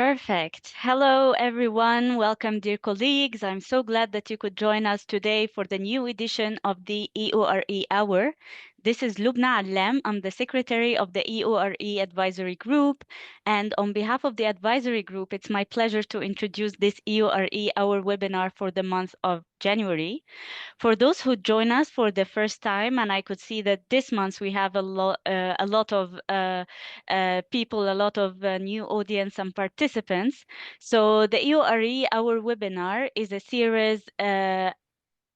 Perfect. Hello, everyone. Welcome, dear colleagues. I'm so glad that you could join us today for the new edition of the EORE Hour. This is Lubna Allam. I'm the secretary of the EORE Advisory Group. And on behalf of the advisory group, it's my pleasure to introduce this EORE Hour webinar for the month of January. For those who join us for the first time, and I could see that this month we have a lot of people, a lot of new audience and participants. So the EORE, our webinar, is a series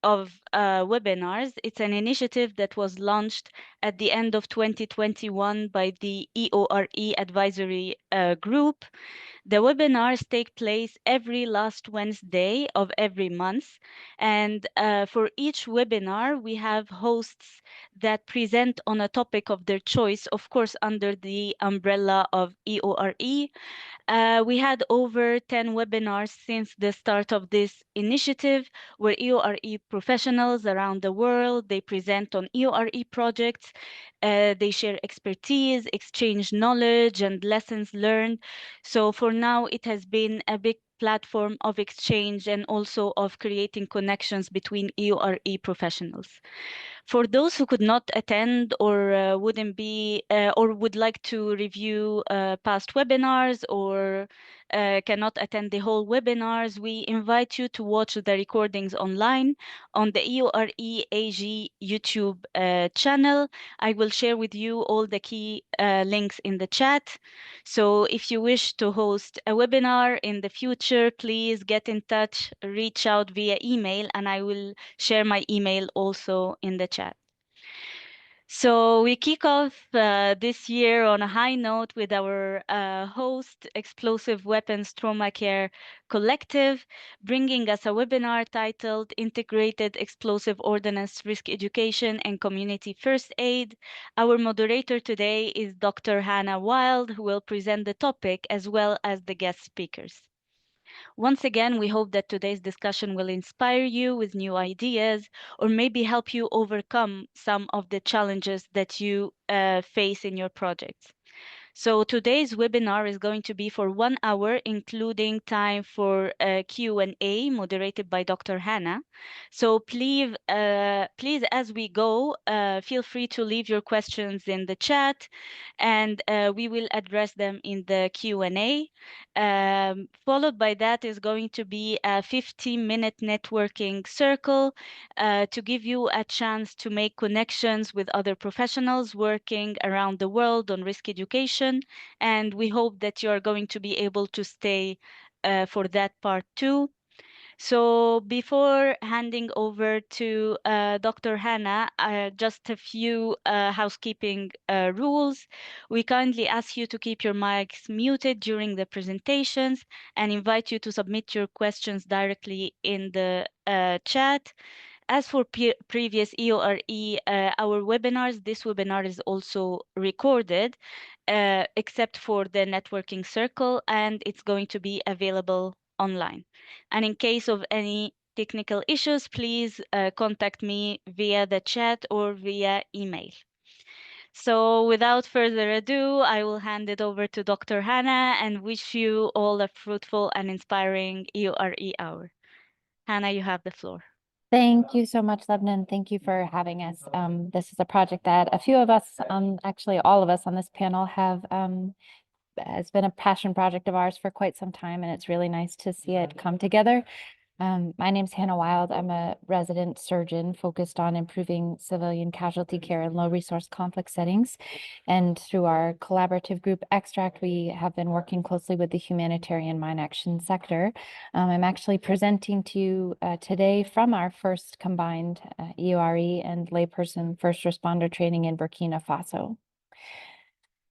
of webinars. It's an initiative that was launched at the end of 2021 by the EORE Advisory Group. The webinars take place every last Wednesday of every month. And for each webinar, we have hosts that present on a topic of their choice, of course, under the umbrella of EORE. We had over 10 webinars since the start of this initiative, where EORE professionals around the world, they present on EORE projects, they share expertise, exchange knowledge and lessons learned. So for now, it has been a big platform of exchange and also of creating connections between EORE professionals. For those who could not attend or wouldn't be or would like to review past webinars or cannot attend the whole webinars, we invite you to watch the recordings online on the EORE AG YouTube channel. I will share with you all the key links in the chat. So if you wish to host a webinar in the future, please get in touch, reach out via email, and I will share my email also in the chat. So we kick off this year on a high note with our host, Explosive Weapons Trauma Care Collective, bringing us a webinar titled Integrated Explosive Ordnance Risk Education and Community First Aid. Our moderator today is Dr. Hannah Wild, who will present the topic as well as the guest speakers. Once again, we hope that today's discussion will inspire you with new ideas or maybe help you overcome some of the challenges that you face in your projects. So today's webinar is going to be for 1 hour, including time for Q&A moderated by Dr. Hannah. So please, as we go, feel free to leave your questions in the chat, and we will address them in the Q&A. Followed by that is going to be a 15-minute networking circle to give you a chance to make connections with other professionals working around the world on risk education. And we hope that you are going to be able to stay for that part too. So before handing over to Dr. Hannah, just a few housekeeping rules. We kindly ask you to keep your mics muted during the presentations and invite you to submit your questions directly in the chat. As for previous EORE, our webinars, this webinar is also recorded, except for the networking circle, and it's going to be available online. And in case of any technical issues, please contact me via the chat or via email. So without further ado, I will hand it over to Dr. Hannah and wish you all a fruitful and inspiring EORE hour. Hannah, you have the floor. Thank you so much, Lebanon. Thank you for having us. This is a project that a few of us, actually all of us on this panel have, has been a passion project of ours for quite some time, and it's really nice to see it come together. My name's Hannah Wild. I'm a resident surgeon focused on improving civilian casualty care in low resource conflict settings. And through our collaborative group EXTRACCT, we have been working closely with the humanitarian mine action sector. I'm actually presenting to you today from our first combined EORE and layperson first responder training in Burkina Faso.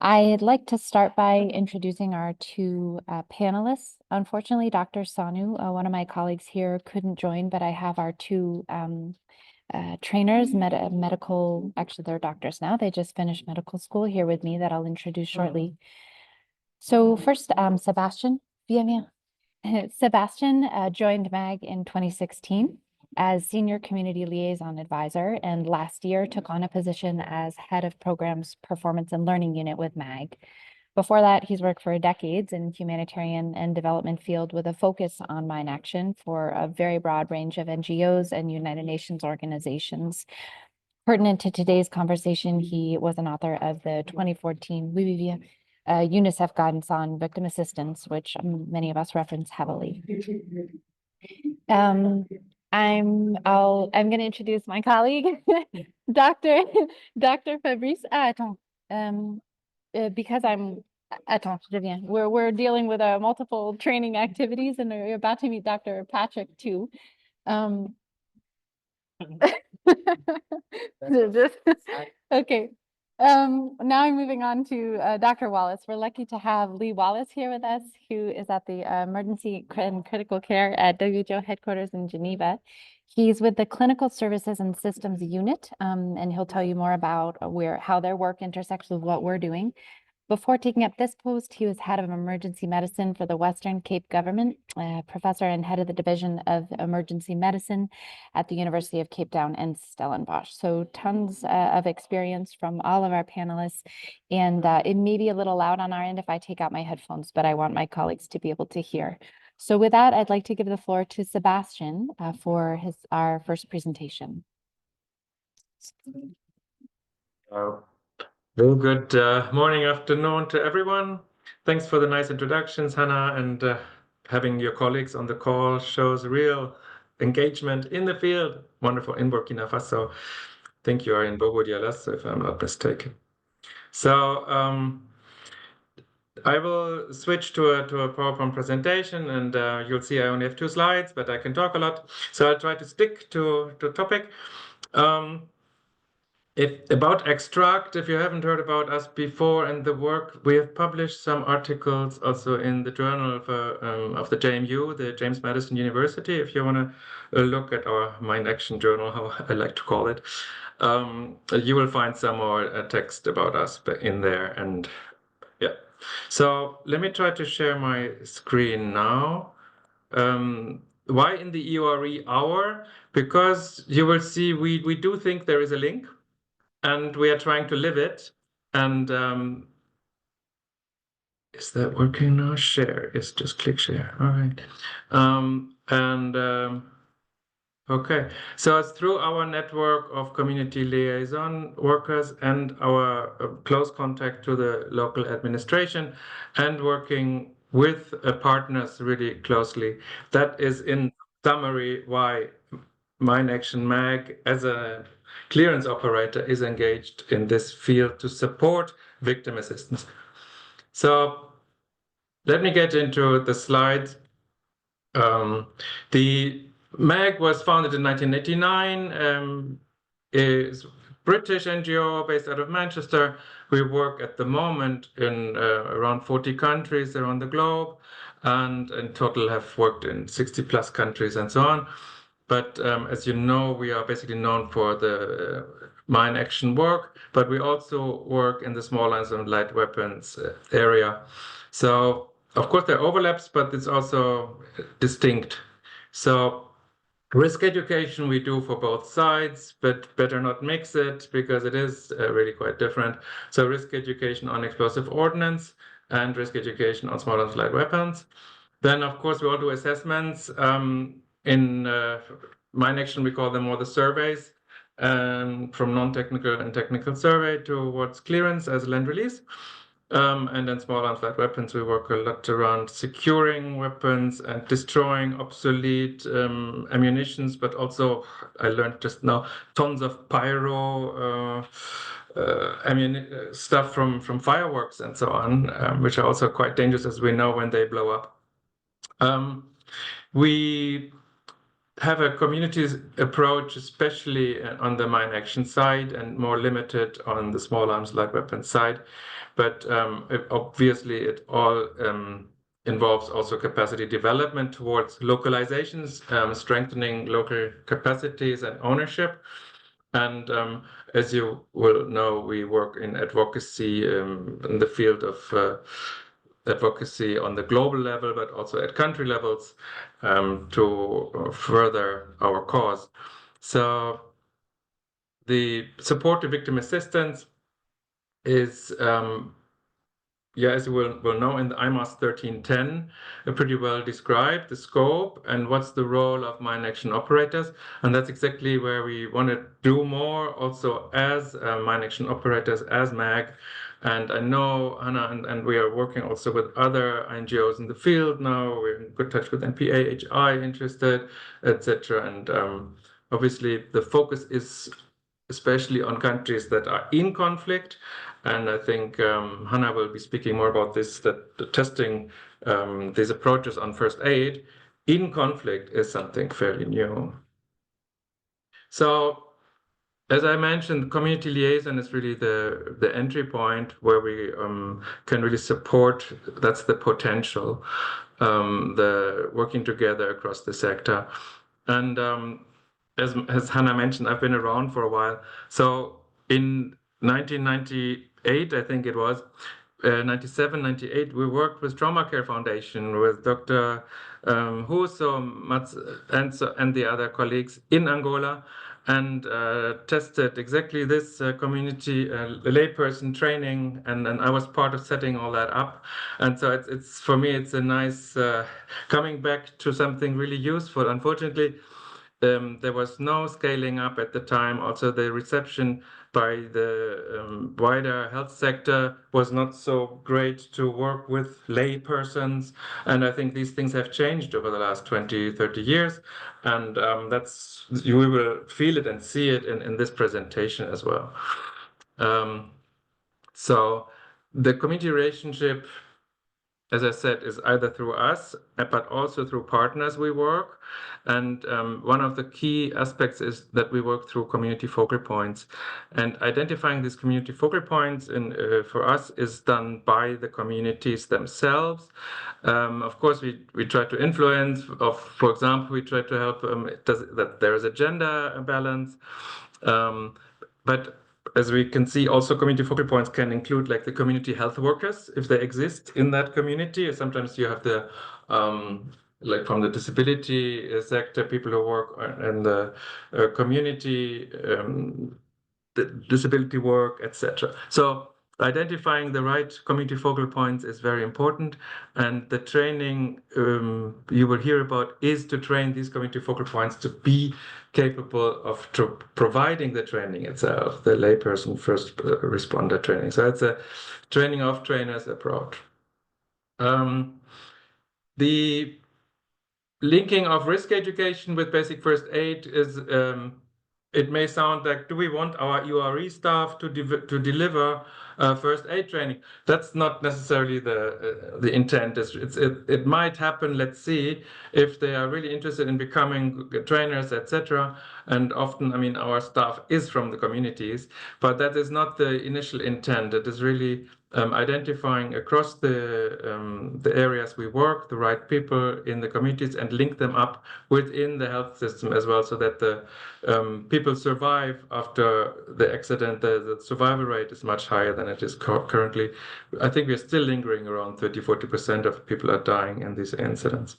I'd like to start by introducing our two panelists. Unfortunately, Dr. Sanu, one of my colleagues here, couldn't join, but I have our two trainers, medical, actually they're doctors now, they just finished medical school here with me that I'll introduce shortly. So first, Sebastian, Sebastian joined MAG in 2016 as Senior Community Liaison Advisor, and last year took on a position as Head of Programs Performance and Learning Unit with MAG. Before that, he's worked for decades in humanitarian and development field with a focus on mine action for a very broad range of NGOs and United Nations organizations. Pertinent to today's conversation, he was an author of the 2014 UNICEF guidance on victim assistance, which many of us reference heavily. I'm going to introduce my colleague, Dr. Fabrice. Attends, because attends, je viens. We're dealing with multiple training activities, and we're about to meet Dr. Patrick too. Okay. Now I'm moving on to Dr. Wallace. We're lucky to have Lee Wallace here with us, who is at the Emergency and Critical Care at WHO headquarters in Geneva. He's with the Clinical Services and Systems Unit, and he'll tell you more about how their work intersects with what we're doing. Before taking up this post, he was head of emergency medicine for the Western Cape government, professor and head of the Division of Emergency Medicine at the University of Cape Town and Stellenbosch. So tons of experience from all of our panelists. And it may be a little loud on our end if I take out my headphones, but I want my colleagues to be able to hear. So with that, I'd like to give the floor to Sebastian for our first presentation. Well, good morning, afternoon to everyone. Thanks for the nice introductions, Hannah, and having your colleagues on the call shows real engagement in the field. Wonderful in Burkina Faso. I think you are in Bobo Dioulasso, if I'm not mistaken. So I will switch to a PowerPoint presentation, and you'll see I only have 2 slides, but I can talk a lot. So I'll try to stick to topic. About EXTRACCT, if you haven't heard about us before and the work, we have published some articles also in the journal of the JMU, the James Madison University, if you want to look at our Mine Action Journal, how I like to call it. You will find some more text about us in there. And yeah, so let me try to share my screen now. Why in the EORE Hour? Because you will see we do think there is a link, and we are trying to live it. And is that working now? Share. It's just click share. All right. Okay. So it's through our network of community liaison workers and our close contact to the local administration and working with partners really closely. That is in summary why Mine Action Mag as a clearance operator is engaged in this field to support victim assistance. So let me get into the slides. The MAG was founded in 1989, is British NGO based out of Manchester. We work at the moment in around 40 countries around the globe, and in total have worked in 60 plus countries and so on. But as you know, we are basically known for the mine action work, but we also work in the small arms and light weapons area. So of course there are overlaps, but it's also distinct. So risk education we do for both sides, but better not mix it because it is really quite different. So risk education on explosive ordnance and risk education on small arms light weapons. Then of course we all do assessments. In mine action, we call them more the surveys, from non-technical and technical survey towards clearance as land release. And then small arms light weapons, we work a lot around securing weapons and destroying obsolete ammunitions, but also, I learned just now, tons of pyro stuff from fireworks and so on, which are also quite dangerous, as we know, when they blow up. We have a community approach, especially on the mine action side, and more limited on the small arms light weapons side. But obviously, it all involves also capacity development towards localizations, strengthening local capacities and ownership. And as you will know, we work in advocacy in the field of advocacy on the global level, but also at country levels to further our cause. So the support to victim assistance is as you will know, in the IMAS 1310, pretty well described the scope and what's the role of mine action operators. And that's exactly where we want to do more also as mine action operators, as MAG. And I know Hannah and we are working also with other NGOs in the field now. We're in good touch with NPA, HI interested, etc. And obviously the focus is especially on countries that are in conflict. And I think Hannah will be speaking more about this, that the testing these approaches on first aid in conflict is something fairly new. So as I mentioned, community liaison is really the entry point where we can really support, that's the potential, the working together across the sector. And as Hannah mentioned, I've been around for a while. So in 1998, I think it was, 97, 98, we worked with Trauma Care Foundation with Dr. Huso, Mats, and the other colleagues in Angola, and tested exactly this community layperson training, and I was part of setting all that up. And so it's for me, it's a nice coming back to something really useful. Unfortunately, there was no scaling up at the time. Also, the reception by the wider health sector was not so great to work with lay persons. And I think these things have changed over the last 20, 30 years. And that's, you will feel it and see it in this presentation as well. So the community relationship, as I said, is either through us, but also through partners we work. And one of the key aspects is that we work through community focal points. And identifying these community focal points for us is done by the communities themselves. Of course, we try to influence, for example, we try to help that there is a gender balance. But as we can see, also community focal points can include like the community health workers, if they exist in that community. Sometimes you have the, like from the disability sector, people who work in the community, the disability work, etc. So identifying the right community focal points is very important. And the training you will hear about is to train these community focal points to be capable of providing the training itself, the layperson first responder training. So it's a training of trainers approach. The linking of risk education with basic first aid is, it may sound like, do we want our EORE staff to deliver first aid training? That's not necessarily the intent. It might happen, let's see, if they are really interested in becoming trainers, etc. And often, I mean, our staff is from the communities, but that is not the initial intent. It is really identifying across the areas we work, the right people in the communities, and link them up within the health system as well, so that the people survive after the accident. The survival rate is much higher than it is currently. I think we're still lingering around 30–40% of people are dying in these incidents.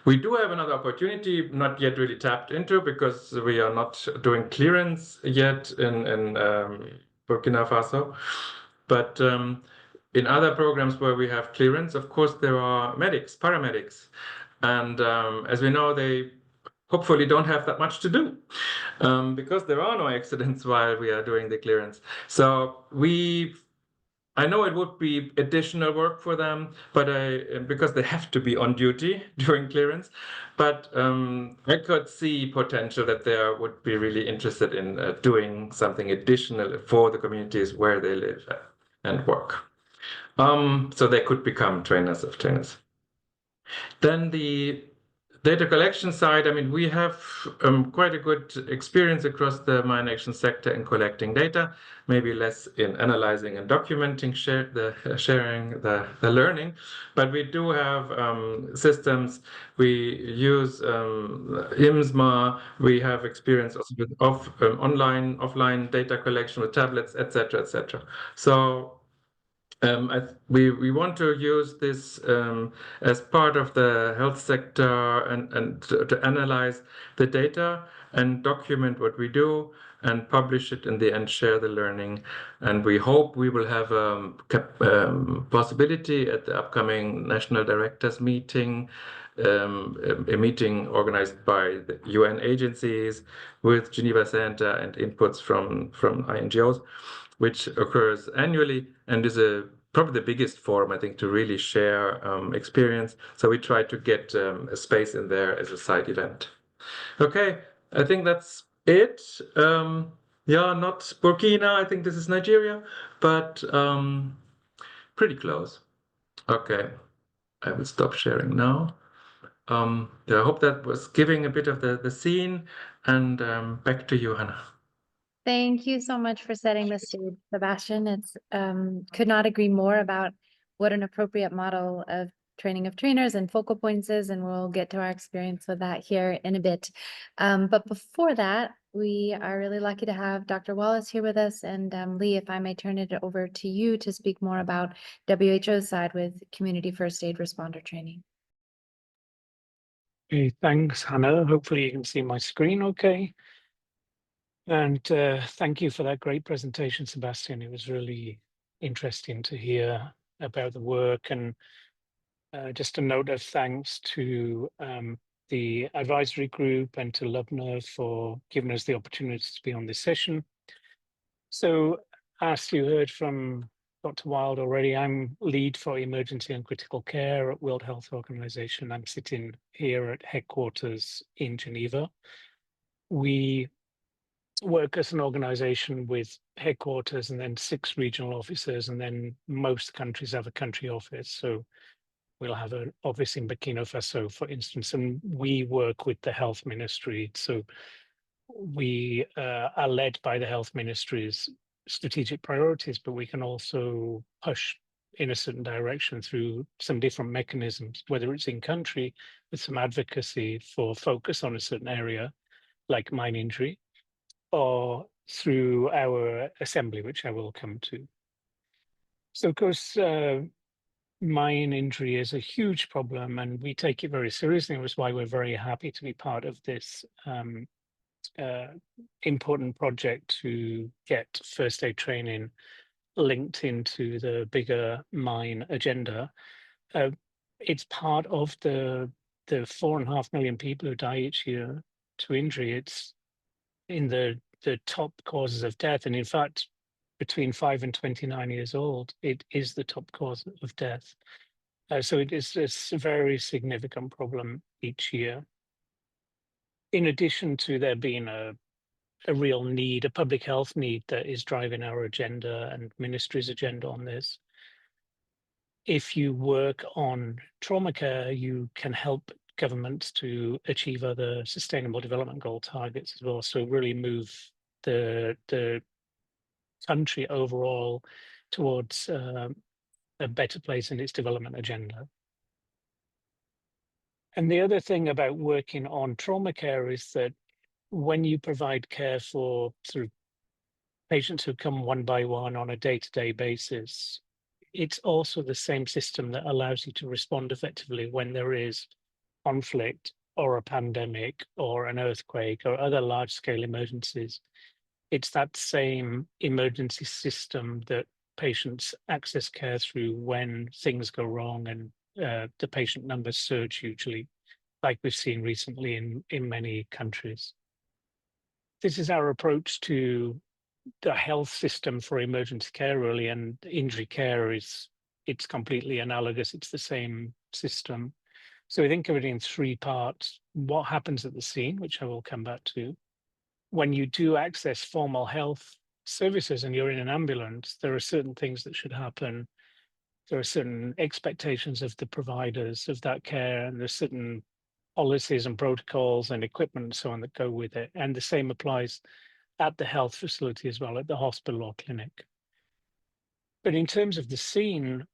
We do have another opportunity, not yet really tapped into, because we are not doing clearance yet in Burkina Faso. But in other programs where we have clearance, of course, there are medics, paramedics. And as we know, they hopefully don't have that much to do because there are no accidents while we are doing the clearance. So I know it would be additional work for them, but because they have to be on duty during clearance. But I could see potential that they would be really interested in doing something additional for the communities where they live and work. So they could become trainers of trainers. Then the data collection side, I mean, we have quite a good experience across the mine action sector in collecting data, maybe less in analyzing and documenting, sharing the learning, but we do have systems. We use IMSMA. We have experience also with offline data collection with tablets, etc., etc. So we want to use this as part of the health sector and to analyze the data. and document what we do and publish it in the end, share the learning. And we hope we will have possibility at the upcoming National Directors meeting, a meeting organized by the UN agencies with Geneva Center and inputs from INGOs, which occurs annually and is probably the biggest forum, I think, to really share experience. So we try to get a space in there as a side event. Okay, I think that's it. Yeah, not Burkina, I think this is Nigeria, but pretty close. Okay, I will stop sharing now. Yeah, I hope that was giving a bit of the scene, and back to you, Hannah. Thank you so much for setting the stage, Sebastian. It's could not agree more about what an appropriate model of training of trainers and focal points is, and we'll get to our experience with that here in a bit. But before that, we are really lucky to have Dr. Wallace here with us. And Lee, if I may turn it over to you to speak more about WHO's side with community first aid responder training. Okay, thanks, Hannah. Hopefully you can see my screen okay. And thank you for that great presentation, Sebastian. It was really interesting to hear about the work, and just a note of thanks to the advisory group and to Lubna for giving us the opportunity to be on this session. So as you heard from Dr. Wild already, I'm lead for emergency and critical care at World Health Organization. I'm sitting here at headquarters in Geneva. We work as an organization with headquarters and then 6 regional offices, and then most countries have a country office. So we'll have an office in Burkina Faso, for instance, and we work with the health ministry. So we are led by the health ministry's strategic priorities, but we can also push in a certain direction through some different mechanisms, whether it's in country with some advocacy for focus on a certain area, like mine injury, or through our assembly, which I will come to. So of course, mine injury is a huge problem, and we take it very seriously. That's why we're very happy to be part of this important project to get first aid training linked into the bigger mine agenda. It's part of the 4.5 million people who die each year to injury. It's in the top causes of death, and in fact, between 5 and 29 years old, it is the top cause of death. So it is a very significant problem each year. In addition to there being a real need, a public health need that is driving our agenda and ministry's agenda on this. If you work on trauma care, you can help governments to achieve other sustainable development goal targets as well. So really move the country overall towards a better place in its development agenda. And the other thing about working on trauma care is that when you provide care for sort of patients who come one by one on a day-to-day basis, it's also the same system that allows you to respond effectively when there is conflict or a pandemic or an earthquake or other large-scale emergencies. It's that same emergency system that patients access care through when things go wrong and the patient numbers surge hugely, like we've seen recently in many countries. This is our approach to the health system for emergency care, really, and injury care it's completely analogous. It's the same system. So we think of it in 3 parts. What happens at the scene, which I will come back to. When you do access formal health services and you're in an ambulance, there are certain things that should happen. There are certain expectations of the providers of that care, and there's certain policies and protocols and equipment and so on that go with it. And the same applies at the health facility as well, at the hospital or clinic. But in terms of the scene,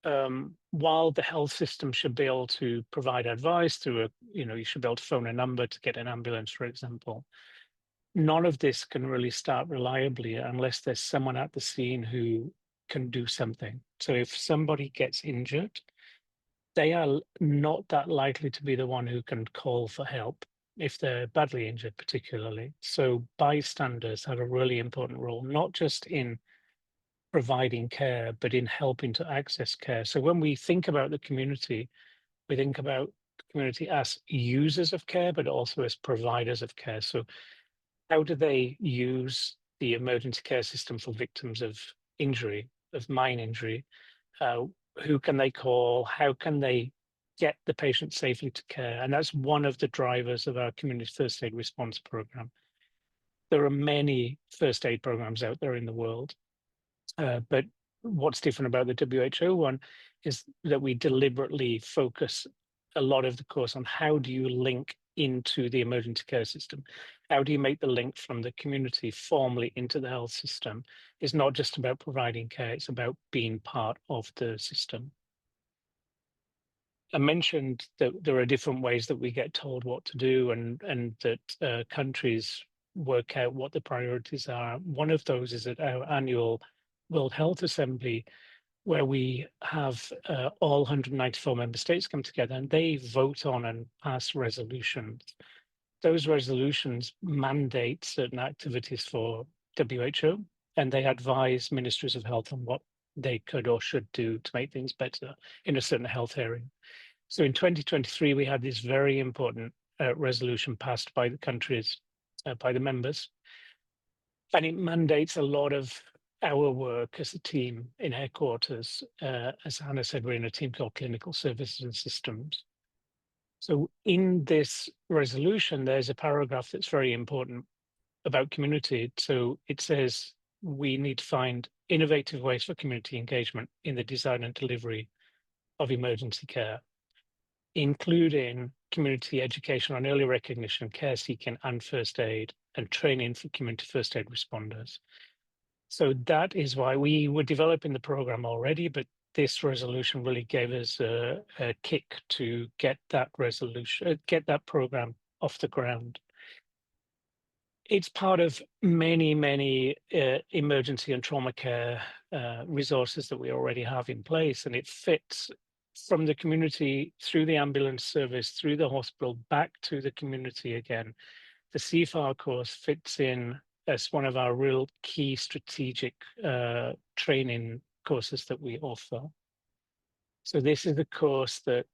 while the health system should be able to provide advice through you should be able to phone a number to get an ambulance, for example, none of this can really start reliably unless there's someone at the scene who can do something. So if somebody gets injured, they are not that likely to be the one who can call for help. if they're badly injured particularly. So bystanders have a really important role, not just in providing care, but in helping to access care. So when we think about the community, we think about the community as users of care, but also as providers of care. So how do they use the emergency care system for victims of injury, of mine injury? Who can they call? How can they get the patient safely to care? And that's one of the drivers of our community first aid response program. There are many first aid programs out there in the world, but what's different about the WHO one is that we deliberately focus a lot of the course on how do you link into the emergency care system? How do you make the link from the community formally into the health system? It's not just about providing care, it's about being part of the system. I mentioned that there are different ways that we get told what to do and that countries work out what the priorities are. One of those is at our annual World Health Assembly, where we have all 194 member states come together and they vote on and pass resolutions. Those resolutions mandate certain activities for WHO, and they advise ministries of health on what they could or should do to make things better in a certain health area. So in 2023, we had this very important resolution passed by the countries, by the members, and it mandates a lot of our work as a team in headquarters. As Hannah said, we're in a team called Clinical Services and Systems. So in this resolution, there's a paragraph that's very important about community. So it says we need to find innovative ways for community engagement in the design and delivery of emergency care, including community education on early recognition, care seeking, and first aid, and training for community first aid responders. So that is why we were developing the program already, but this resolution really gave us a kick to get that resolution, get that program off the ground. It's part of many emergency and trauma care resources that we already have in place, and it fits from the community through the ambulance service, through the hospital, back to the community again. The CFAR course fits in as one of our real key strategic training courses that we offer. So this is the course that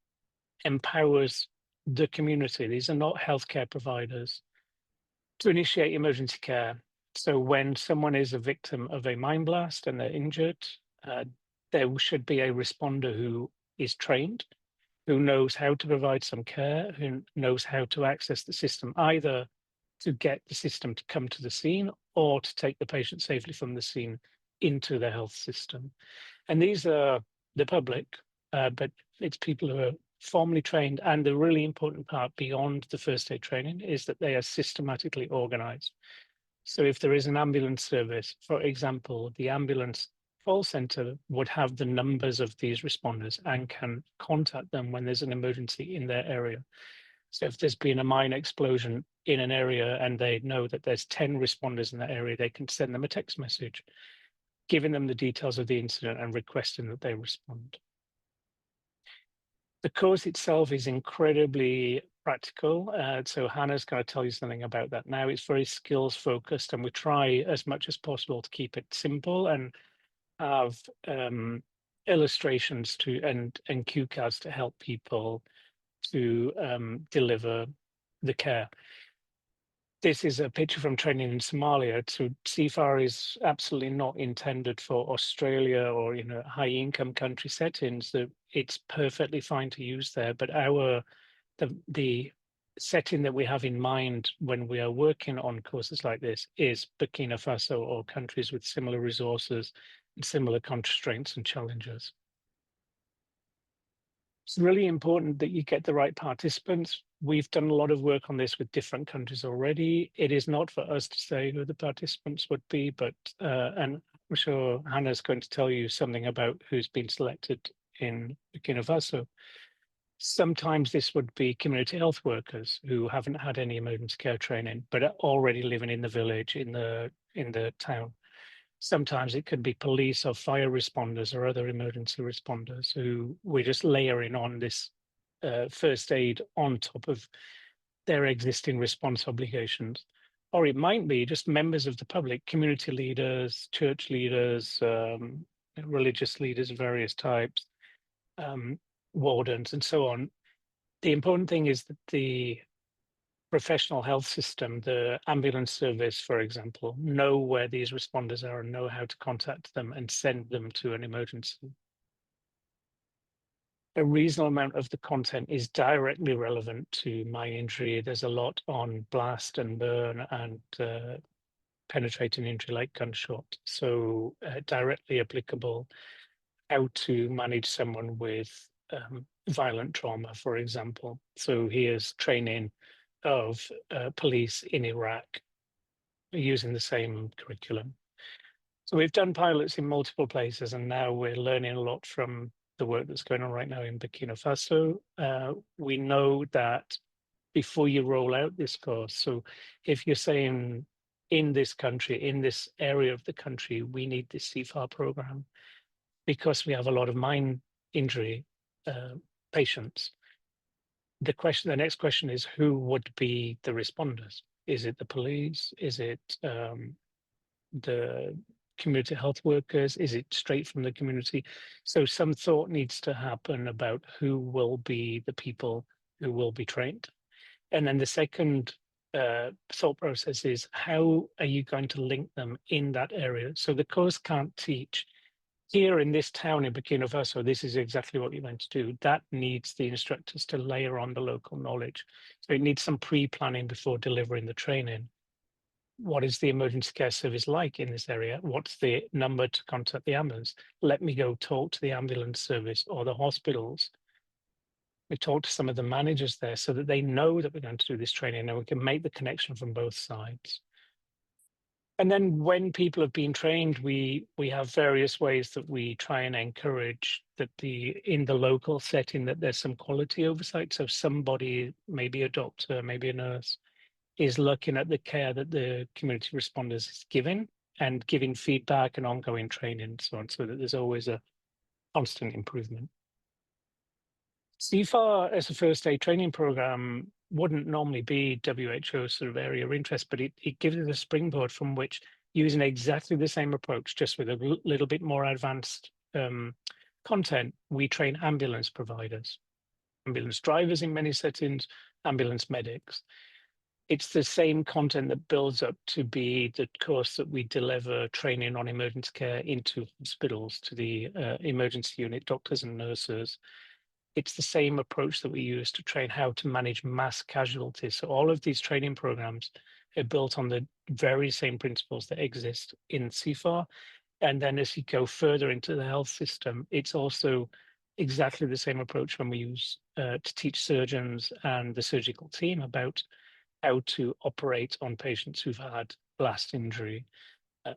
empowers the community. These are not healthcare providers to initiate emergency care. So when someone is a victim of a mine blast and they're injured, there should be a responder who is trained, who knows how to provide some care, who knows how to access the system, either to get the system to come to the scene or to take the patient safely from the scene into the health system. And these are the public, but it's people who are formally trained. And the really important part beyond the first aid training is that they are systematically organized. So if there is an ambulance service, for example, the ambulance call center would have the numbers of these responders and can contact them when there's an emergency in their area. So if there's been a mine explosion in an area and they know that there's 10 responders in that area, they can send them a text message, giving them the details of the incident and requesting that they respond. The course itself is incredibly practical. So Hannah's going to tell you something about that now. It's very skills focused, and we try as much as possible to keep it simple and have illustrations to and cue cards to help people to deliver the care. This is a picture from training in Somalia. So CFAR is absolutely not intended for Australia or high income country settings. That it's perfectly fine to use there. But the setting that we have in mind when we are working on courses like this is Burkina Faso or countries with similar resources and similar constraints and challenges. It's really important that you get the right participants. We've done a lot of work on this with different countries already. It is not for us to say who the participants would be, but and I'm sure Hannah's going to tell you something about who's been selected in Burkina Faso. Sometimes this would be community health workers who haven't had any emergency care training, but are already living in the village, in the town. Sometimes it could be police or fire responders or other emergency responders who we're just layering on this first aid on top of their existing response obligations. Or it might be just members of the public, community leaders, church leaders, religious leaders of various types, wardens, and so on. The important thing is that the professional health system, the ambulance service, for example, know where these responders are and know how to contact them and send them to an emergency. A reasonable amount of the content is directly relevant to mine injury. There's a lot on blast and burn and penetrating injury like gunshot. So directly applicable, how to manage someone with violent trauma, for example. So here's training of police in Iraq using the same curriculum. So we've done pilots in multiple places, and now we're learning a lot from the work that's going on right now in Burkina Faso. We know that before you roll out this course, so if you're saying in this country, in this area of the country, we need this CFAR program because we have a lot of mine injury patients. The next question is, who would be the responders? Is it the police? Is it the community health workers? Is it straight from the community? So some thought needs to happen about who will be the people who will be trained. And then the second thought process is, how are you going to link them in that area? So the course can't teach here in this town in Burkina Faso, this is exactly what you're going to do. That needs the instructors to layer on the local knowledge. So it needs some pre-planning before delivering the training. What is the emergency care service like in this area? What's the number to contact the ambulance? Let me go talk to the ambulance service or the hospitals. We talk to some of the managers there so that they know that we're going to do this training and we can make the connection from both sides. And then when people have been trained, we have various ways that we try and encourage that in the local setting that there's some quality oversight. So somebody, maybe a doctor, maybe a nurse, is looking at the care that the community responders is giving and giving feedback and ongoing training and so on, so that there's always a constant improvement. CFAR as a first aid training program wouldn't normally be WHO's sort of area of interest, but it gives us a springboard from which, using exactly the same approach, just with a little bit more advanced content, we train ambulance providers, ambulance drivers in many settings, ambulance medics. It's the same content that builds up to be the course that we deliver training on emergency care into hospitals to the emergency unit doctors and nurses. It's the same approach that we use to train how to manage mass casualties. So all of these training programs are built on the very same principles that exist in CFAR. And then as you go further into the health system, it's also exactly the same approach when we use to teach surgeons and the surgical team about how to operate on patients who've had blast injury,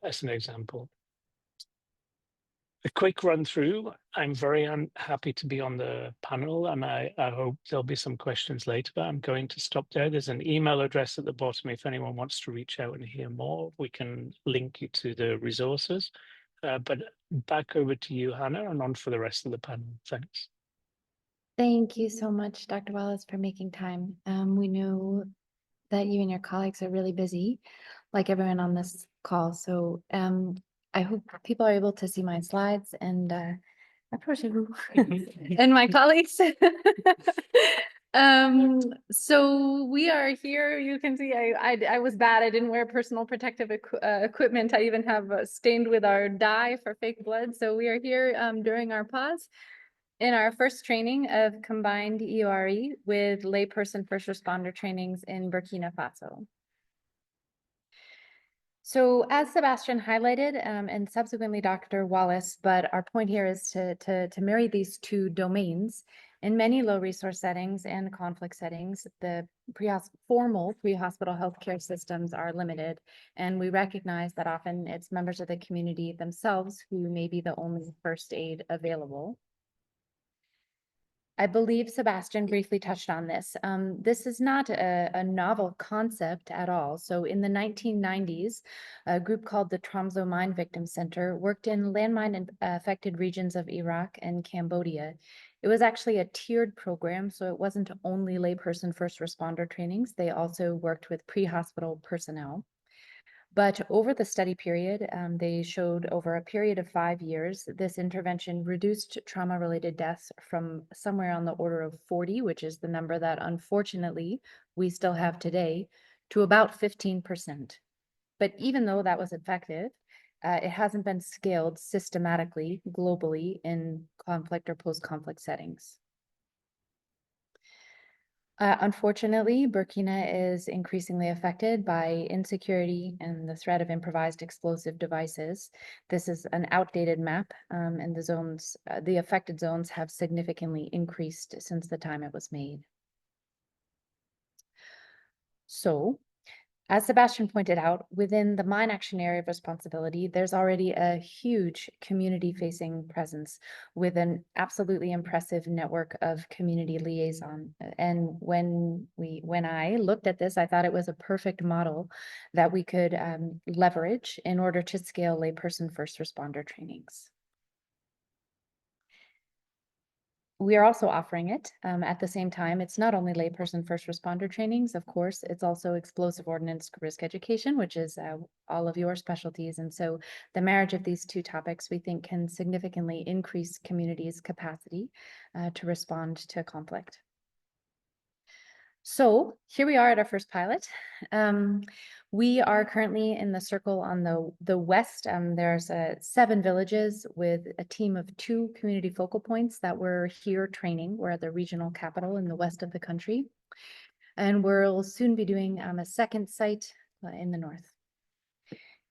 as an example. A quick run through. I'm very happy to be on the panel, and I hope there'll be some questions later, but I'm going to stop there. There's an email address at the bottom. If anyone wants to reach out and hear more, we can link you to the resources. But back over to you, Hannah, and on for the rest of the panel. Thanks. Thank you so much, Dr. Wallace, for making time. We know that you and your colleagues are really busy, like everyone on this call. So I hope people are able to see my slides and and my colleagues. So we are here. You can see I was bad. I didn't wear personal protective equipment. I even have stained with our dye for fake blood. So we are here during our pause in our first training of combined EORE with layperson first responder trainings in Burkina Faso. So as Sebastian highlighted, and subsequently Dr. Wallace, but our point here is to marry these two domains. In many low resource settings and conflict settings, the formal pre-hospital healthcare systems are limited. And we recognize that often it's members of the community themselves who may be the only first aid available. I believe Sebastian briefly touched on this. This is not a novel concept at all. So in the 1990s, a group called the Tromso Mine Victim Center worked in landmine affected regions of Iraq and Cambodia. It was actually a tiered program, so it wasn't only layperson first responder trainings. They also worked with pre-hospital personnel. But over the study period, they showed over a period of 5 years, this intervention reduced trauma-related deaths from somewhere on the order of 40, which is the number that unfortunately we still have today, to about 15%. But even though that was effective, it hasn't been scaled systematically globally in conflict or post-conflict settings. Unfortunately, Burkina is increasingly affected by insecurity and the threat of improvised explosive devices. This is an outdated map, and the affected zones have significantly increased since the time it was made. So, as Sebastian pointed out, within the mine action area of responsibility, there's already a huge community-facing presence with an absolutely impressive network of community liaison. And when I looked at this, I thought it was a perfect model that we could leverage in order to scale layperson first responder trainings. We are also offering it at the same time. It's not only layperson first responder trainings, of course, it's also explosive ordnance risk education, which is all of your specialties. And so the marriage of these two topics, we think, can significantly increase communities' capacity to respond to conflict. So here we are at our first pilot. We are currently in the circle on the west. There's 7 villages with a team of 2 community focal points that we're here training. We're at the regional capital in the west of the country. And we'll soon be doing a second site in the north.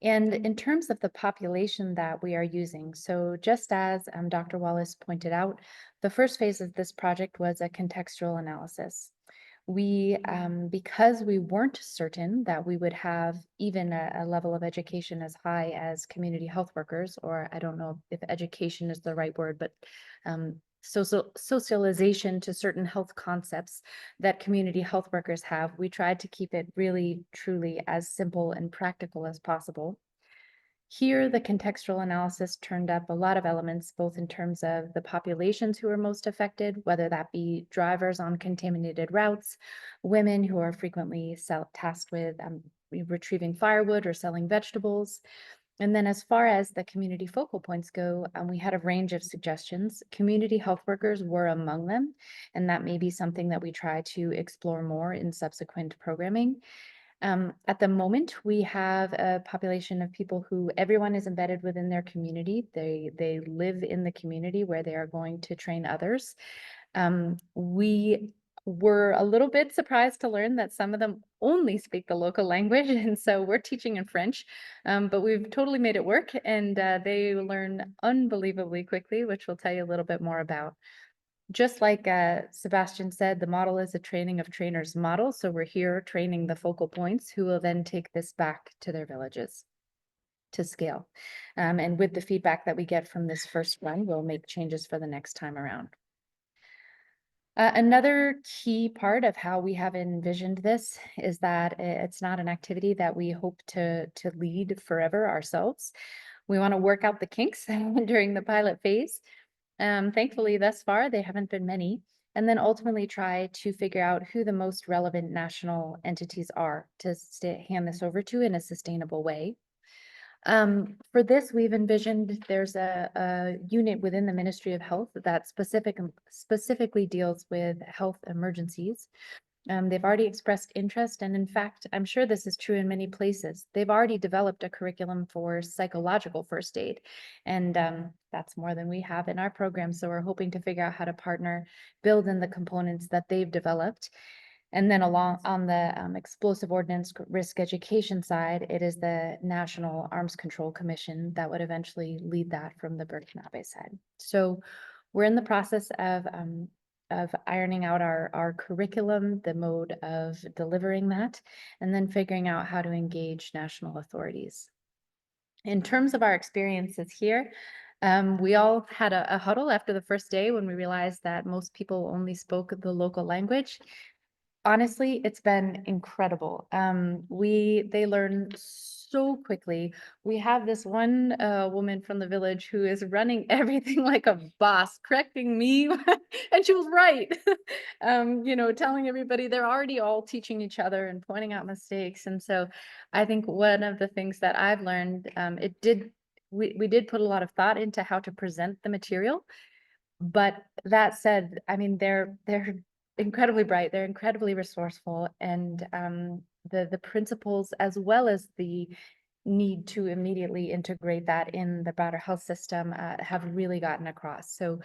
And in terms of the population that we are using, so just as Dr. Wallace pointed out, the first phase of this project was a contextual analysis. We, because we weren't certain that we would have even a level of education as high as community health workers, or I don't know if education is the right word, but socialization to certain health concepts that community health workers have, we tried to keep it really, truly as simple and practical as possible. Here, the contextual analysis turned up a lot of elements, both in terms of the populations who are most affected, whether that be drivers on contaminated routes, women who are frequently tasked with retrieving firewood or selling vegetables. And then as far as the community focal points go, we had a range of suggestions. Community health workers were among them, and that may be something that we try to explore more in subsequent programming. At the moment, we have a population of people who everyone is embedded within their community. They live in the community where they are going to train others. We were a little bit surprised to learn that some of them only speak the local language, and so we're teaching in French, but we've totally made it work, and they learn unbelievably quickly, which we'll tell you a little bit more about. Just like Sebastian said, the model is a training of trainers model. So we're here training the focal points who will then take this back to their villages to scale. And with the feedback that we get from this first run, we'll make changes for the next time around. Another key part of how we have envisioned this is that it's not an activity that we hope to lead forever ourselves. We want to work out the kinks during the pilot phase. Thankfully, thus far, they haven't been many, and then ultimately try to figure out who the most relevant national entities are to hand this over to in a sustainable way. For this, we've envisioned there's a unit within the Ministry of Health that specifically deals with health emergencies. They've already expressed interest, and in fact, I'm sure this is true in many places. They've already developed a curriculum for psychological first aid, and that's more than we have in our program. So we're hoping to figure out how to partner, build in the components that they've developed. And then along on the explosive ordnance risk education side, it is the National Arms Control Commission that would eventually lead that from the Burkinabe side. So we're in the process of ironing out our curriculum, the mode of delivering that, and then figuring out how to engage national authorities. In terms of our experiences here, We all had a huddle after the first day when we realized that most people only spoke the local language. Honestly, it's been incredible. They learn so quickly. We have this one woman from the village who is running everything like a boss, correcting me, and she was right. Telling everybody they're already all teaching each other and pointing out mistakes. And so I think one of the things that I've learned, we did put a lot of thought into how to present the material. But that said, I mean, they're incredibly bright, they're incredibly resourceful, and the principles as well as the need to immediately integrate that in the broader health system have really gotten across. So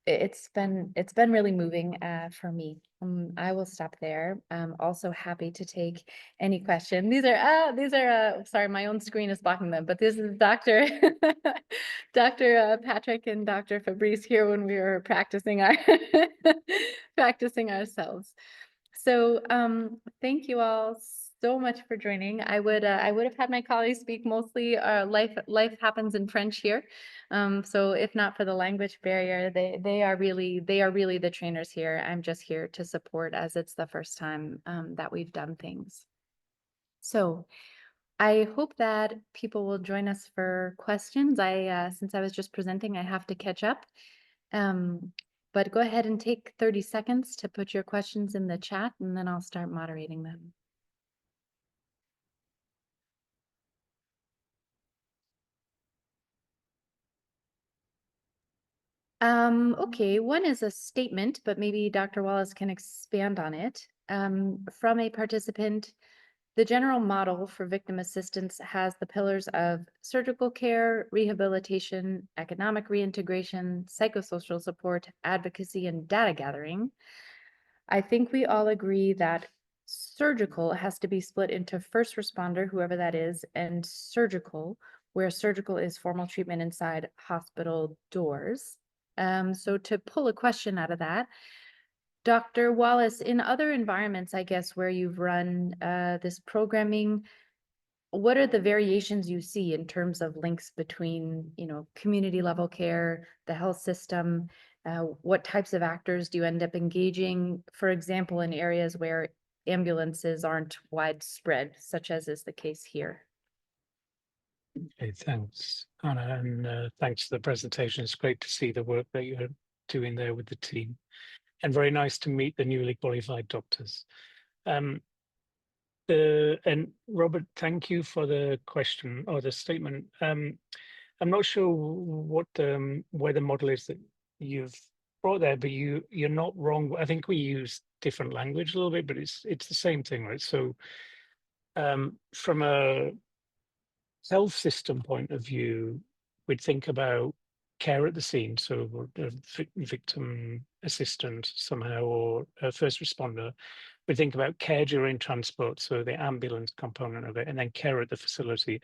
it's been really moving for me. I will stop there. I'm also happy to take any question. These are sorry, my own screen is blocking them, but this is Dr. Dr. Patrick and Dr. Fabrice here when we were practicing our practicing ourselves. So thank you all so much for joining. I would have had my colleagues speak mostly life happens in French here. So if not for the language barrier, they are really the trainers here. I'm just here to support as it's the first time that we've done things. So I hope that people will join us for questions. Since I was just presenting, I have to catch up. But go ahead and take 30 seconds to put your questions in the chat, and then I'll start moderating them. Okay, one is a statement, but maybe Dr. Wallace can expand on it. From a participant, the general model for victim assistance has the pillars of surgical care, rehabilitation, economic reintegration, psychosocial support, advocacy, and data gathering. I think we all agree that surgical has to be split into first responder, whoever that is, and surgical, where surgical is formal treatment inside hospital doors. So to pull a question out of that, Dr. Wallace, in other environments, I guess, where you've run this programming, what are the variations you see in terms of links between, community level care, the health system? What types of actors do you end up engaging, for example, in areas where ambulances aren't widespread, such as is the case here? Okay, thanks, Anna, and thanks for the presentation. It's great to see the work that you're doing there with the team, and very nice to meet the newly qualified doctors. And Robert, thank you for the question or the statement. I'm not sure what where the model is that you've brought there, but you're not wrong. I think we use different language a little bit, but it's the same thing, right? So from a health system point of view, we'd think about care at the scene, so victim assistant somehow, or a first responder. We think about care during transport, so the ambulance component of it, and then care at the facility.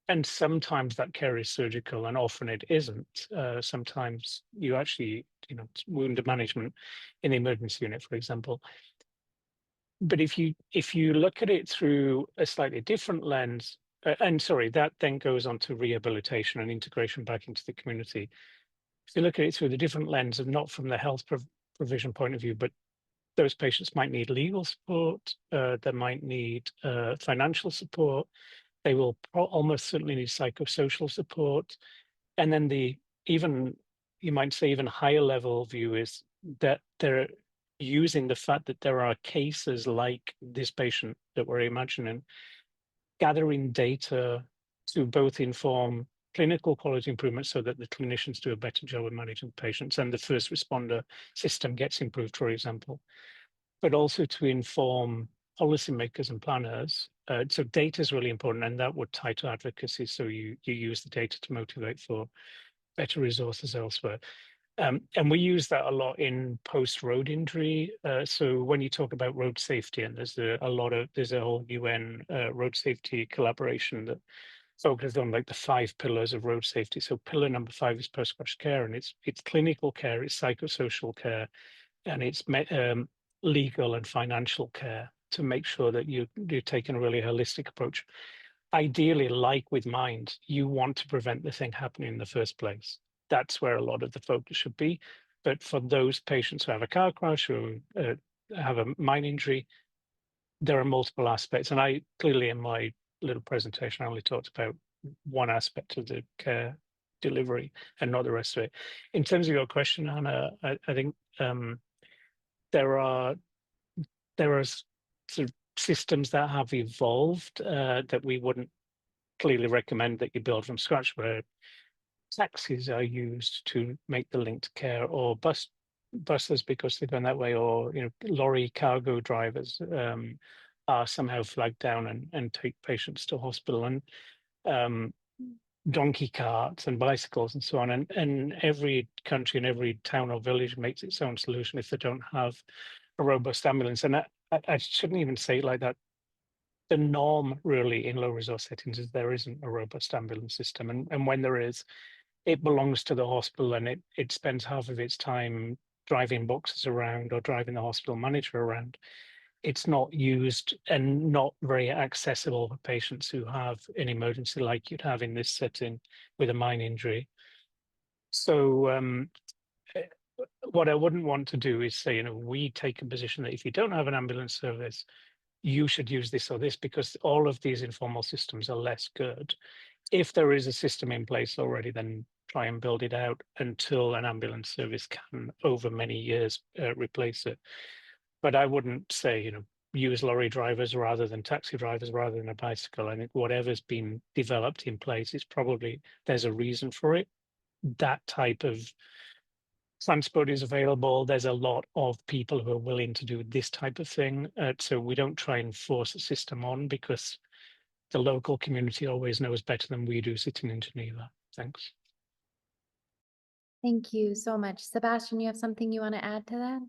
And sometimes that care is surgical, and often it isn't. Sometimes you actually, wound management in the emergency unit, for example. But if you look at it through a slightly different lens, and sorry, that then goes on to rehabilitation and integration back into the community. If you look at it through the different lens of not from the health provision point of view, but those patients might need legal support, they might need financial support, they will almost certainly need psychosocial support. And then you might say even higher level view is that they're using the fact that there are cases like this patient that we're imagining, gathering data to both inform clinical quality improvement so that the clinicians do a better job of managing patients and the first responder system gets improved, for example, but also to inform policymakers and planners. So data is really important, and that would tie to advocacy. So you use the data to motivate for better resources elsewhere. And we use that a lot in post-road injury. So when you talk about road safety, and there's a whole UN road safety collaboration that focuses on like the 5 pillars of road safety. So pillar number 5 is post-crash care, and it's clinical care, it's psychosocial care, and it's legal and financial care to make sure that you're taking a really holistic approach. Ideally, like with mind, you want to prevent the thing happening in the first place. that's where a lot of the focus should be. But for those patients who have a car crash or have a mine injury, there are multiple aspects. And I clearly in my little presentation, I only talked about one aspect of the care delivery and not the rest of it. In terms of your question, Hannah, I think there are sort of systems that have evolved that we wouldn't clearly recommend that you build from scratch, where taxis are used to make the link to care, or buses because they've done that way, or lorry cargo drivers are somehow flagged down and take patients to hospital, and donkey carts and bicycles and so on. And every country and every town or village makes its own solution if they don't have a robust ambulance. And I shouldn't even say it like that. The norm really in low resource settings is there isn't a robust ambulance system. And when there is, it belongs to the hospital, and it spends half of its time driving boxes around or driving the hospital manager around. It's not used and not very accessible for patients who have an emergency like you'd have in this setting with a mine injury. So what I wouldn't want to do is say, we take a position that if you don't have an ambulance service, you should use this or this, because all of these informal systems are less good. If there is a system in place already, then try and build it out until an ambulance service can, over many years, replace it. But I wouldn't say, use lorry drivers rather than taxi drivers rather than a bicycle. I think whatever's been developed in place is probably, there's a reason for it. That type of transport is available. There's a lot of people who are willing to do this type of thing. So we don't try and force a system on, because the local community always knows better than we do sitting in Geneva. Thanks. Thank you so much. Sebastian, you have something you want to add to that?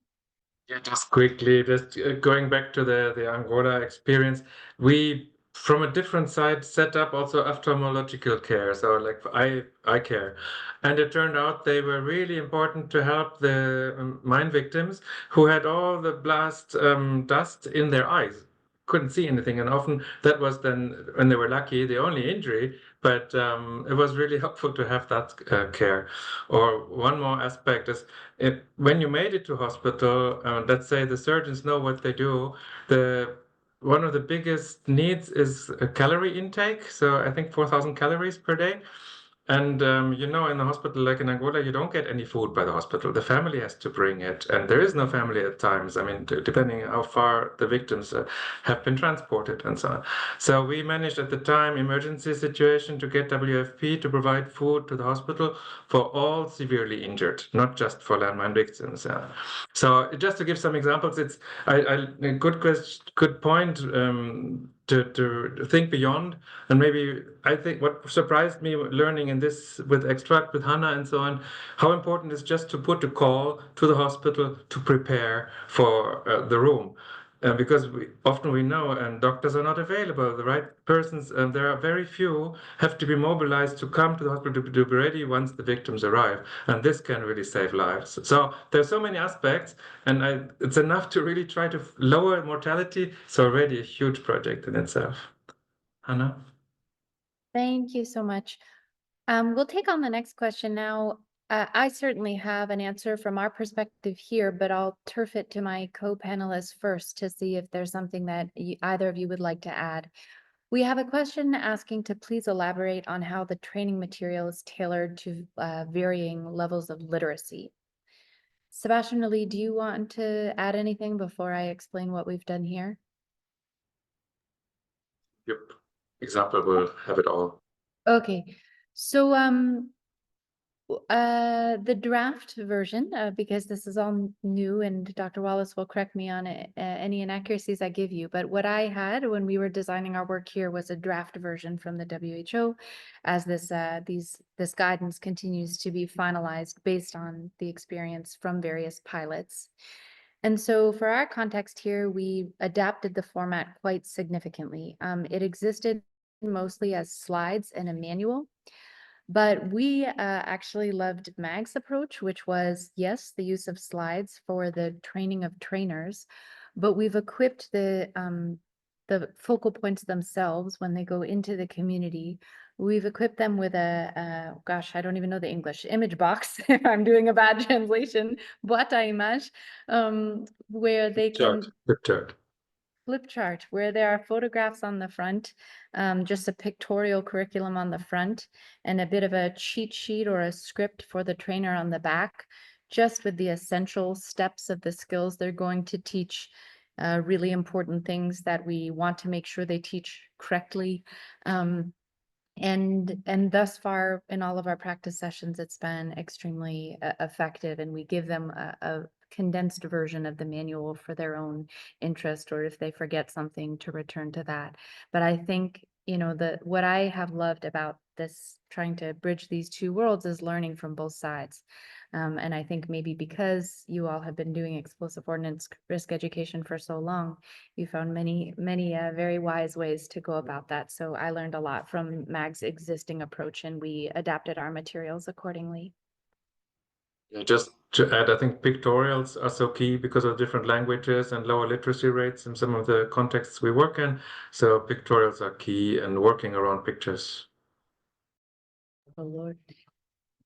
Yeah, just quickly, just going back to the Angola experience, we, from a different side, set up also ophthalmological care, so like eye care. And it turned out they were really important to help the mine victims who had all the blast dust in their eyes, couldn't see anything. And often that was then, when they were lucky, the only injury, but it was really helpful to have that care. Or one more aspect is, when you made it to hospital, let's say the surgeons know what they do. One of the biggest needs is a calorie intake. So I think 4,000 calories per day. And in the hospital, like in Angola, you don't get any food by the hospital. The family has to bring it, and there is no family at times. I mean, depending how far the victims have been transported and so on. So we managed at the time, emergency situation, to get WFP to provide food to the hospital for all severely injured, not just for landmine victims. So just to give some examples, it's a good point. To think beyond. And maybe I think what surprised me learning in this with EXTRACCT, with Hannah and so on, how important it is just to put a call to the hospital to prepare for the room. Because often we know, and doctors are not available, the right persons, and there are very few, have to be mobilized to come to the hospital to be ready once the victims arrive. And this can really save lives. So there's so many aspects, and it's enough to really try to lower mortality. It's already a huge project in itself. Hannah? Thank you so much. We'll take on the next question now. I certainly have an answer from our perspective here, but I'll turf it to my co-panelists first to see if there's something that either of you would like to add. We have a question asking to please elaborate on how the training material is tailored to varying levels of literacy. Sebastian, Ali, do you want to add anything before I explain what we've done here? Yep. Example will have it all. Okay, so the draft version, because this is all new, and Dr. Wallace will correct me on any inaccuracies I give you, but what I had when we were designing our work here was a draft version from the WHO, as this guidance continues to be finalized based on the experience from various pilots. And so for our context here, we adapted the format quite significantly. It existed mostly as slides and a manual. But we actually loved Mag's approach, which was, yes, the use of slides for the training of trainers, but we've equipped the focal points themselves when they go into the community we've equipped them with gosh, I don't even know the English, image box, if I'm doing a bad translation, boîte à images, where they can flip chart, where there are photographs on the front, just a pictorial curriculum on the front, and a bit of a cheat sheet or a script for the trainer on the back, just with the essential steps of the skills they're going to teach, really important things that we want to make sure they teach correctly. And thus far in all of our practice sessions, it's been extremely effective, and we give them a condensed version of the manual for their own interest, or if they forget something, to return to that. But I think, you know, what I have loved about this, trying to bridge these two worlds, is learning from both sides. And I think maybe because you all have been doing explosive ordnance risk education for so long, you found many very wise ways to go about that. So I learned a lot from MAG's existing approach, and we adapted our materials accordingly. Yeah, just to add, I think pictorials are so key because of different languages and lower literacy rates in some of the contexts we work in. So pictorials are key, and working around pictures. Oh, Lord.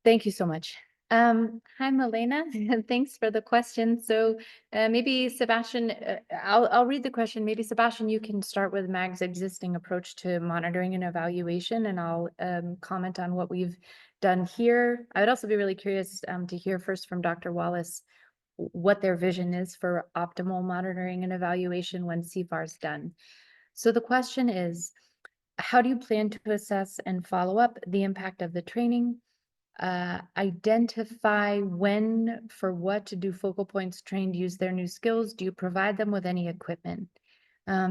Thank you so much. Hi, Milena, and thanks for the question. So maybe Sebastian, I'll read the question. Maybe Sebastian, you can start with MAG's existing approach to monitoring and evaluation, and I'll comment on what we've done here. I would also be really curious to hear first from Dr. Wallace what their vision is for optimal monitoring and evaluation when CFAR is done. So the question is, how do you plan to assess and follow up the impact of the training? Identify when, for what do focal points trained use their new skills? Do you provide them with any equipment?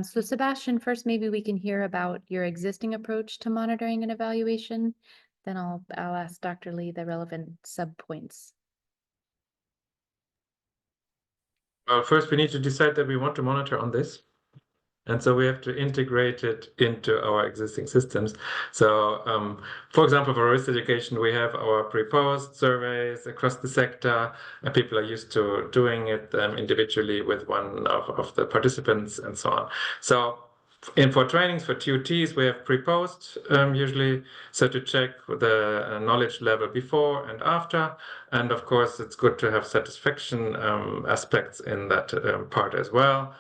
So Sebastian, first, maybe we can hear about your existing approach to monitoring and evaluation. Then I'll ask Dr. Lee the relevant subpoints. Well, first we need to decide that we want to monitor on this. And so we have to integrate it into our existing systems. So, for example, for risk education, we have our pre-post surveys across the sector, and people are used to doing it individually with one of the participants and so on. So, for trainings for TUTs, we have pre-post usually, so to check the knowledge level before and after. And of course, it's good to have satisfaction aspects in that part as well.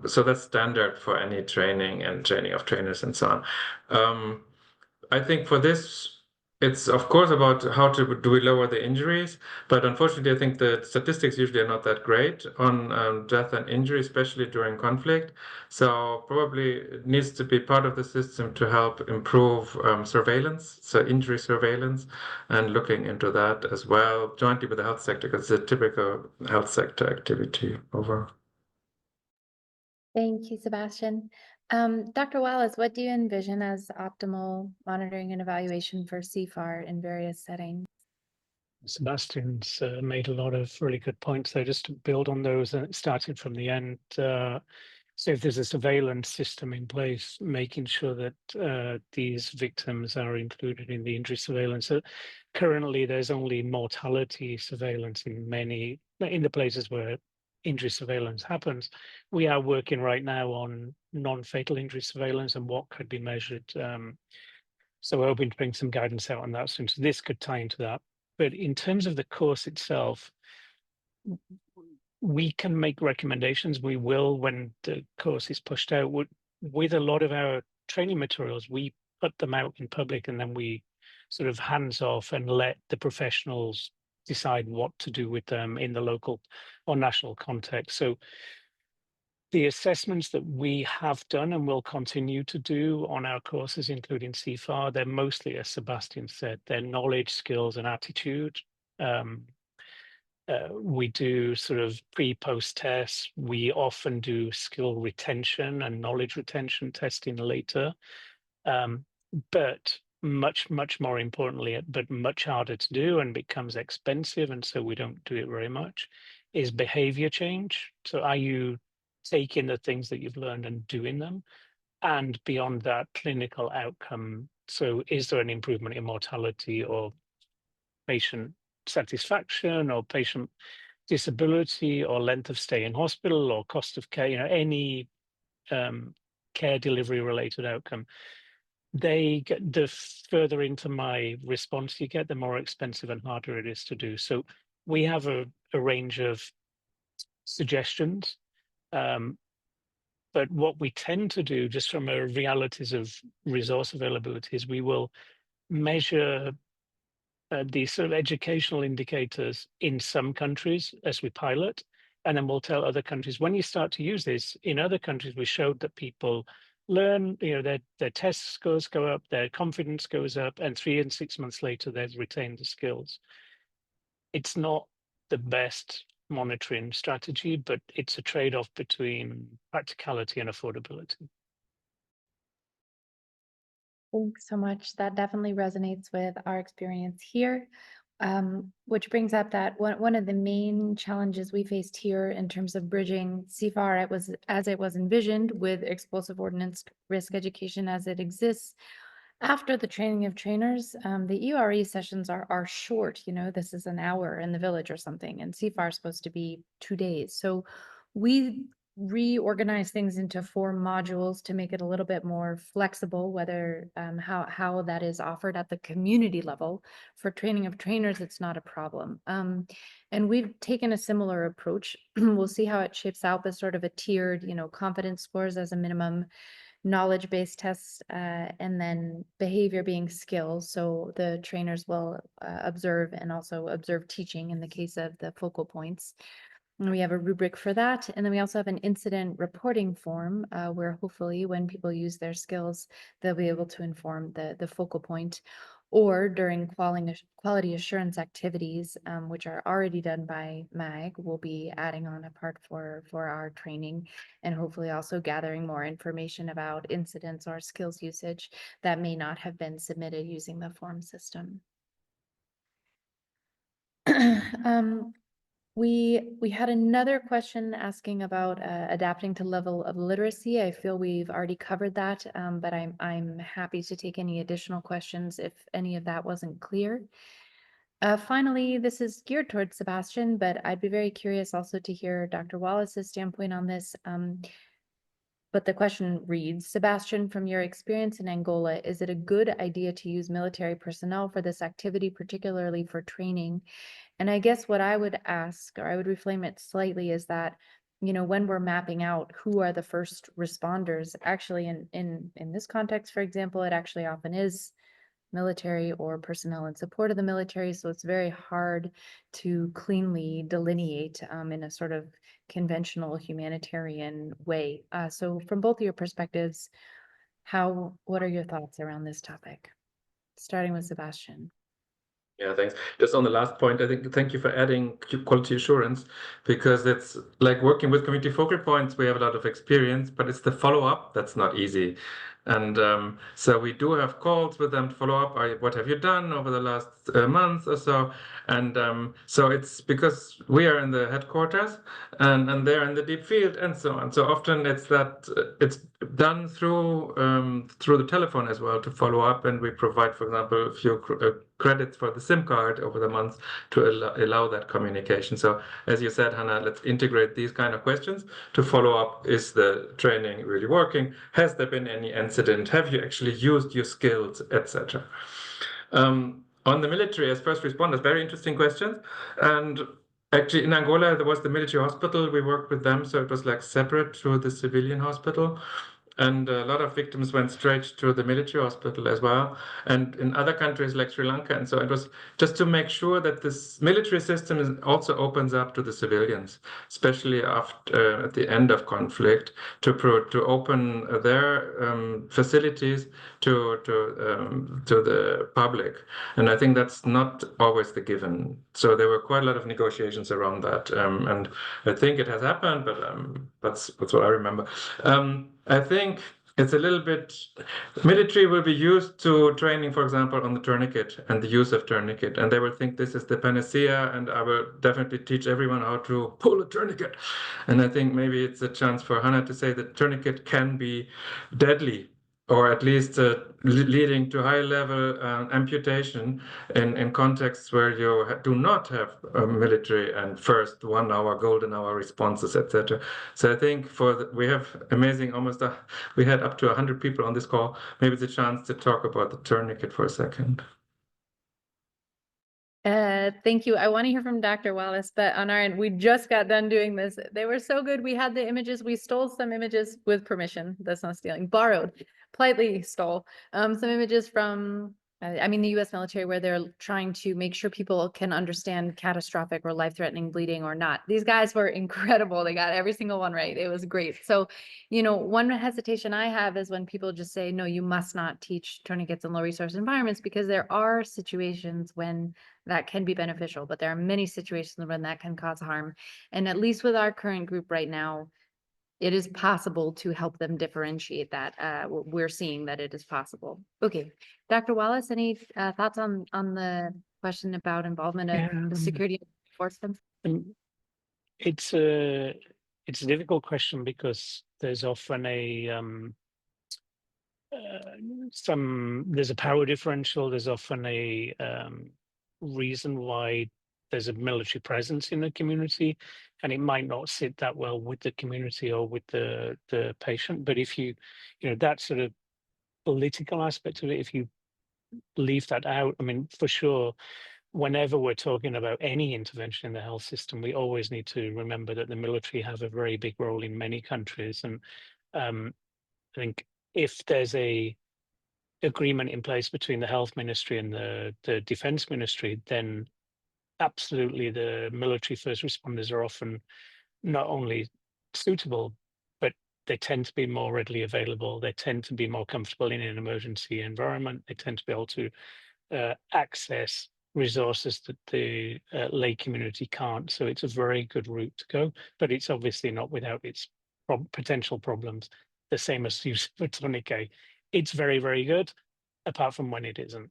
So that's standard for any training and training of trainers and so on. I think for this, it's of course about how do we lower the injuries, but unfortunately, I think the statistics usually are not that great on death and injury, especially during conflict. So probably it needs to be part of the system to help improve surveillance, so injury surveillance, and looking into that as well, jointly with the health sector, because it's a typical health sector activity overall. Thank you, Sebastian. Dr. Wallace, what do you envision as optimal monitoring and evaluation for CFAR in various settings? Sebastian's made a lot of really good points there. Just to build on those, starting from the end. So if there's a surveillance system in place, making sure that these victims are included in the injury surveillance. So currently, there's only mortality surveillance in the places where injury surveillance happens. We are working right now on non-fatal injury surveillance and what could be measured. So we're hoping to bring some guidance out on that soon. So this could tie into that. But in terms of the course itself, we can make recommendations. We will when the course is pushed out. With a lot of our training materials, we put them out in public, and then we sort of hands off and let the professionals decide what to do with them in the local or national context. So the assessments that we have done and will continue to do on our courses, including CFAR, they're mostly, as Sebastian said, they're knowledge, skills, and attitude. We do sort of pre-post tests. We often do skill retention and knowledge retention testing later. But much more importantly, but much harder to do and becomes expensive, and so we don't do it very much, is behavior change. So are you taking the things that you've learned and doing them? And beyond that, clinical outcome. So is there an improvement in mortality or patient satisfaction or patient disability or length of stay in hospital or cost of care, any care delivery related outcome? the further into my response you get, the more expensive and harder it is to do. So we have a range of suggestions. But what we tend to do, just from a realities of resource availability, is we will measure these sort of educational indicators in some countries as we pilot, and then we'll tell other countries, when you start to use this, in other countries, we showed that people learn, their test scores go up, their confidence goes up, and 3 and 6 months later, they've retained the skills. It's not the best monitoring strategy, but it's a trade-off between practicality and affordability. Thanks so much. That definitely resonates with our experience here, which brings up that one of the main challenges we faced here in terms of bridging CFAR as it was envisioned with explosive ordnance risk education as it exists. After the training of trainers, the EORE sessions are short. This is an hour in the village or something, and CFAR is supposed to be 2 days. So we reorganize things into 4 modules to make it a little bit more flexible, whether how that is offered at the community level. For training of trainers, it's not a problem. And we've taken a similar approach. We'll see how it shapes out, but sort of a tiered, confidence scores as a minimum, knowledge-based tests, and then behavior being skills. So the trainers will observe and also observe teaching in the case of the focal points. And we have a rubric for that. And then we also have an incident reporting form where hopefully when people use their skills, they'll be able to inform the focal point, or during quality assurance activities, which are already done by MAG, we'll be adding on a part for our training, and hopefully also gathering more information about incidents or skills usage that may not have been submitted using the form system. We had another question asking about adapting to level of literacy. I feel we've already covered that, but I'm happy to take any additional questions if any of that wasn't clear. Finally, this is geared towards Sebastian, but I'd be very curious also to hear Dr. Wallace's standpoint on this. But the question reads, Sebastian, from your experience in Angola, is it a good idea to use military personnel for this activity, particularly for training? And I guess what I would ask, or I would reframe it slightly, is that, when we're mapping out who are the first responders, actually in this context, for example, it actually often is military or personnel in support of the military. So it's very hard to cleanly delineate in a sort of conventional humanitarian way. So from both of your perspectives, what are your thoughts around this topic? Starting with Sebastian. Yeah, thanks. Just on the last point, I think thank you for adding quality assurance, because it's like working with community focal points. We have a lot of experience, but it's the follow-up that's not easy. And so we do have calls with them to follow up. What have you done over the last month or so? And so it's because we are in the headquarters and they're in the deep field and so on. So often it's done through the telephone as well to follow up, and we provide, for example, a few credits for the SIM card over the months to allow that communication. So as you said, Hannah, let's integrate these kind of questions to follow up. Is the training really working? Has there been any incident? Have you actually used your skills, etc.? On the military as first responders, very interesting questions. And actually in Angola, there was the military hospital. We worked with them, so it was like separate to the civilian hospital. And a lot of victims went straight to the military hospital as well. And in other countries like Sri Lanka, and so it was just to make sure that this military system also opens up to the civilians, especially after at the end of conflict, to open their facilities to the public. And I think that's not always the given. So there were quite a lot of negotiations around that, and I think it has happened, but that's what I remember. I think it's a little bit, military will be used to training, for example, on the tourniquet and the use of tourniquet, and they will think this is the panacea, and I will definitely teach everyone how to pull a tourniquet. And I think maybe it's a chance for Hannah to say that tourniquet can be deadly or at least leading to high-level amputation in contexts where you do not have a military and first 1 hour, golden hour responses, etc. So I think we have amazing, we had up to 100 people on this call. Maybe it's a chance to talk about the tourniquet for a second. Thank you. I want to hear from Dr. Wallace, but on our end, we just got done doing this. They were so good. We had the images. We stole some images with permission. That's not stealing. Borrowed, politely stole some images from, the U.S. military, where they're trying to make sure people can understand catastrophic or life-threatening bleeding or not. These guys were incredible. They got every single one right. It was great. So, one hesitation I have is when people just say, no, you must not teach tourniquets in low-resource environments, because there are situations when that can be beneficial, but there are many situations when that can cause harm. And at least with our current group right now, it is possible to help them differentiate that. We're seeing that it is possible. Okay, Dr. Wallace, any thoughts on the question about involvement of the security enforcement? It's a difficult question, because there's often there's a power differential. There's often a reason why there's a military presence in the community, and it might not sit that well with the community or with the patient. But if you that sort of political aspect of it, if you leave that out, for sure, whenever we're talking about any intervention in the health system, we always need to remember that the military have a very big role in many countries. And I think if there's a agreement in place between the health ministry and the defense ministry, then absolutely the military first responders are often not only suitable, but they tend to be more readily available. They tend to be more comfortable in an emergency environment. They tend to be able to access resources that the lay community can't. So it's a very good route to go, but it's obviously not without its potential problems. The same as use of a tourniquet. It's very, very good, apart from when it isn't.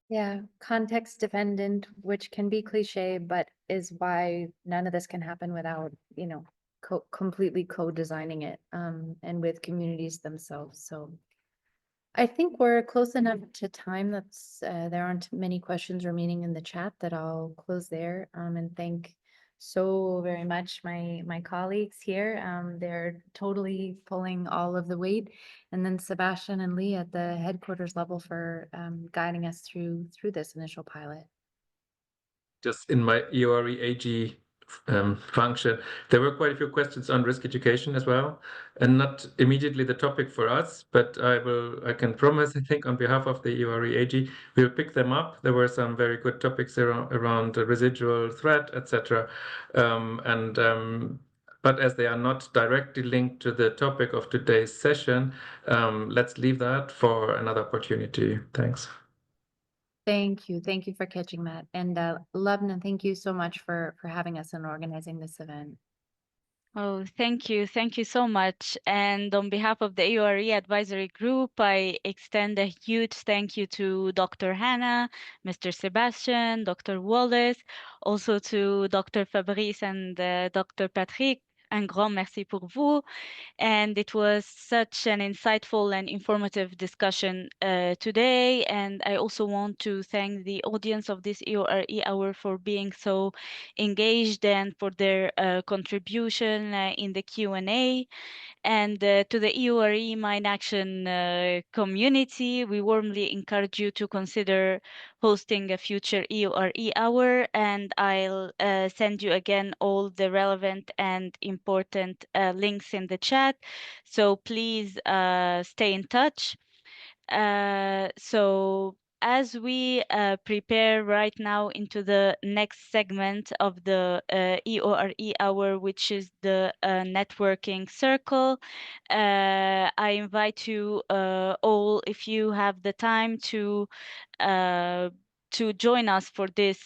Yeah, context dependent, which can be cliche, but is why none of this can happen without, completely co-designing it, and with communities themselves. So I think we're close enough to time. That's there aren't many questions remaining in the chat, that I'll close there, and thank so very much my colleagues here. They're totally pulling all of the weight, and then Sebastian and Lee at the headquarters level for guiding us through this initial pilot. Just in my EORE AG function, there were quite a few questions on risk education as well, and not immediately the topic for us, but I can promise, I think, on behalf of the EORE AG, we'll pick them up. There were some very good topics around residual threat, etc. But as they are not directly linked to the topic of today's session, let's leave that for another opportunity. Thanks. Thank you. Thank you for catching that. And Lubna, thank you so much for having us and organizing this event. Oh, thank you. Thank you so much. And on behalf of the EORE Advisory Group, I extend a huge thank you to Dr. Hannah, Mr. Sebastian, Dr. Wallace, also to Dr. Fabrice and Dr. Patrick. Un grand merci pour vous. And it was such an insightful and informative discussion today. And I also want to thank the audience of this EORE Hour for being so engaged and for their contribution in the Q&A. And to the EORE Mine Action community, we warmly encourage you to consider hosting a future EORE Hour, and I'll send you again all the relevant and important links in the chat. So please stay in touch. So as we prepare right now into the next segment of the EORE Hour, which is the networking circle, I invite you all, if you have the time, to join us for this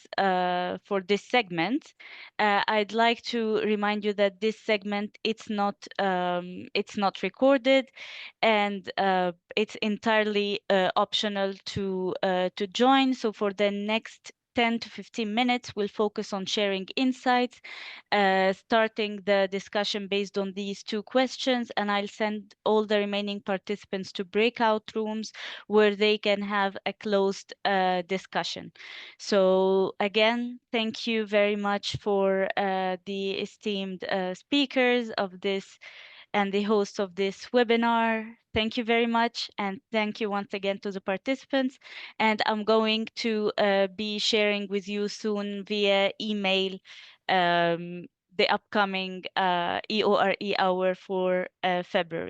segment. I'd like to remind you that this segment, it's not recorded, and it's entirely optional to join. So for the next 10 to 15 minutes, we'll focus on sharing insights, starting the discussion based on these 2 questions, and I'll send all the remaining participants to breakout rooms where they can have a closed discussion. So again, thank you very much for the esteemed speakers of this and the host of this webinar. Thank you very much, and thank you once again to the participants. And I'm going to be sharing with you soon via email the upcoming EORE hour for February.